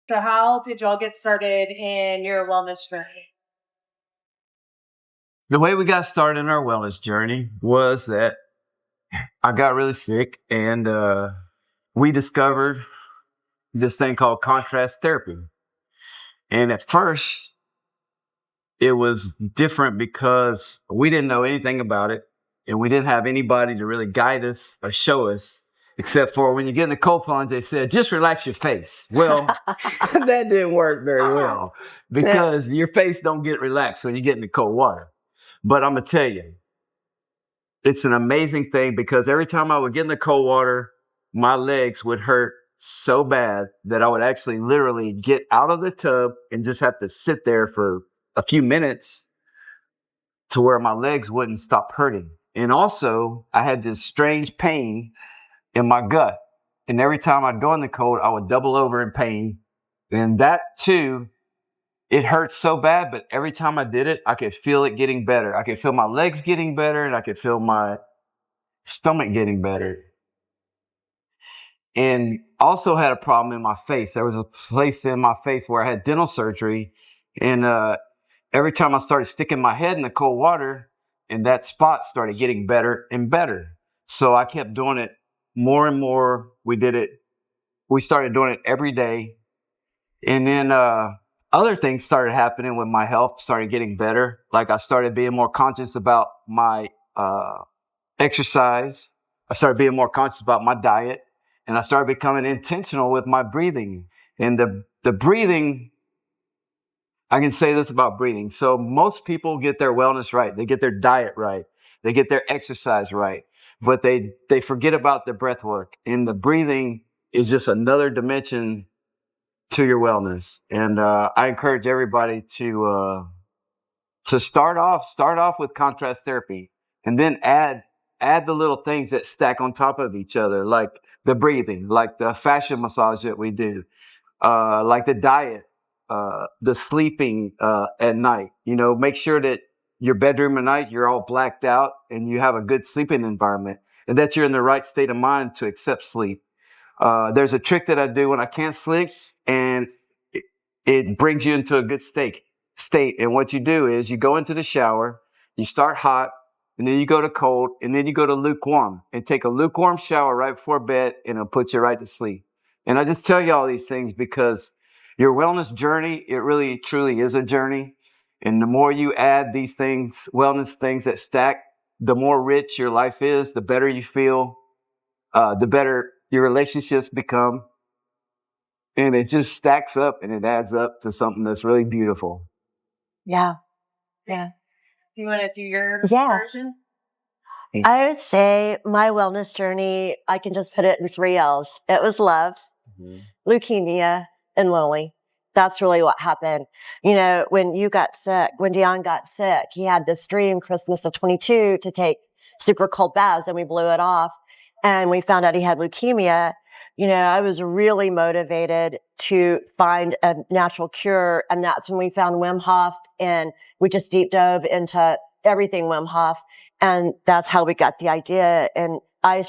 So how did y'all get started in your wellness journey? The way we got started in our wellness journey was that I got really sick and we discovered this thing called contrast therapy. And at first, it was different because we didn't know anything about it and we didn't have anybody to really guide us or show us, except for when you get in the cold plunge, they said, just relax your face. Well, that didn't work very well because your face don't get relaxed when you get in the cold water. But I'm going to tell you, it's an amazing thing because every time I would get in the cold water, my legs would hurt so bad that I would actually literally get out of the tub and just have to sit there for a few minutes to where my legs wouldn't stop hurting. And also, I had this strange pain in my gut. And every time I'd go in the cold, I would double over in pain. And that too, it hurt so bad, but every time I did it, I could feel it getting better. I could feel my legs getting better and I could feel my stomach getting better. And also had a problem in my face. There was a place in my face where I had dental surgery. And every time I started sticking my head in the cold water, and that spot started getting better and better. So I kept doing it more and more. We started doing it every day. And then other things started happening when my health started getting better. Like I started being more conscious about my exercise. I started being more conscious about my diet. And I started becoming intentional with my breathing. And the breathing, I can say this about breathing. So most people get their wellness right. They get their diet right. They get their exercise right. But they forget about the breath work. And the breathing is just another dimension to your wellness. And I encourage everybody to start off with contrast therapy and then add the little things that stack on top of each other, like the breathing, like the fascia massage that we do, like the diet, the sleeping at night. You know, make sure that your bedroom at night, you're all blacked out and you have a good sleeping environment and that you're in the right state of mind to accept sleep. There's a trick that I do when I can't sleep and it brings you into a good state. And what you do is you go into the shower, you start hot, and then you go to cold, and then you go to lukewarm and take a lukewarm shower right before bed and it'll put you right to sleep. And I just tell you all these things because your wellness journey, it really truly is a journey. And the more you add these things, wellness things that stack, the more rich your life is, the better you feel, the better your relationships become. And it just stacks up and it adds up to something that's really beautiful. Yeah. You want to do your version? I would say my wellness journey, I can just put it in 3 L's. It was love, leukemia, and lonely. That's really what happened. You know, when Dion got sick, he had this dream Christmas of 22 to take super cold baths and we blew it off and we found out he had leukemia. You know, I was really motivated to find a natural cure. And that's when we found Wim Hof and we just deep dove into everything Wim Hof. And that's how we got the idea. And I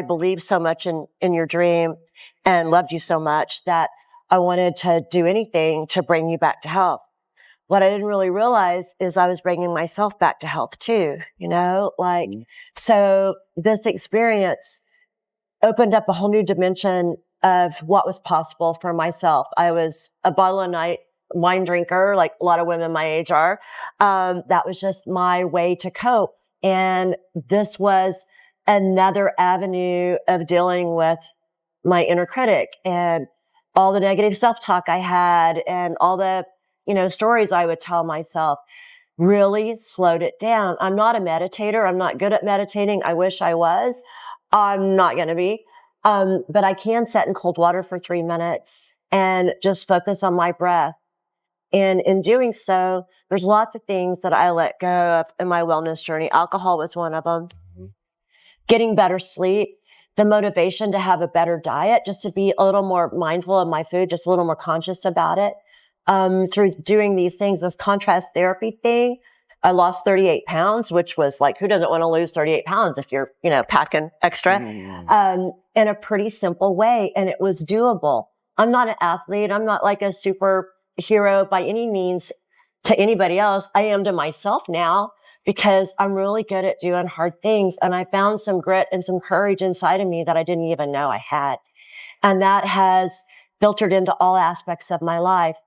believed so much in your dream and loved you so much that I wanted to do anything to bring you back to health. What I didn't really realize is I was bringing myself back to health too, you know, so this experience opened up a whole new dimension of what was possible for myself. I was a bottle a night wine drinker, like a lot of women my age are. That was just my way to cope. And this was another avenue of dealing with my inner critic and all the negative self-talk I had and all the, stories I would tell myself really slowed it down. I'm not a meditator. I'm not good at meditating. I wish I was. I'm not going to be. But I can sit in cold water for 3 minutes and just focus on my breath. And in doing so, there's lots of things that I let go of in my wellness journey. Alcohol was one of them. Getting better sleep, the motivation to have a better diet, just to be a little more mindful of my food, just a little more conscious about it. Through doing these things, this contrast therapy thing, I lost 38 pounds, which was like, who doesn't want to lose 38 pounds if you're, packing extra, in a pretty simple way. And it was doable. I'm not an athlete. I'm not like a superhero by any means to anybody else. I am to myself now because I'm really good at doing hard things. And I found some grit and some courage inside of me that I didn't even know I had. And that has filtered into all aspects of my life.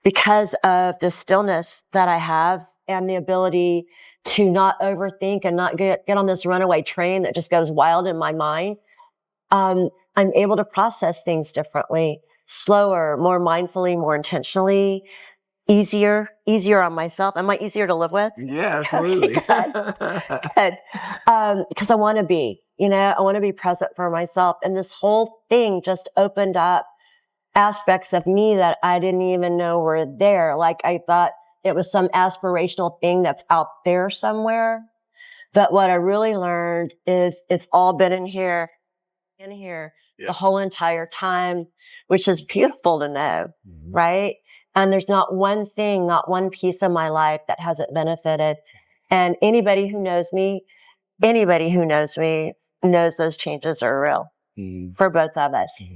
Because of the stillness that I have and the ability to not overthink and not get on this runaway train that just goes wild in my mind. I'm able to process things differently, slower, more mindfully, more intentionally, easier on myself. Am I easier to live with? Yeah, absolutely. Okay, good. Because I want to be, I want to be present for myself. And this whole thing just opened up aspects of me that I didn't even know were there. Like I thought it was some aspirational thing that's out there somewhere. But what I really learned is it's all been in here, the whole entire time, which is beautiful to know, right? And there's not one thing, not one piece of my life that hasn't benefited. And anybody who knows me knows those changes are real for both of us.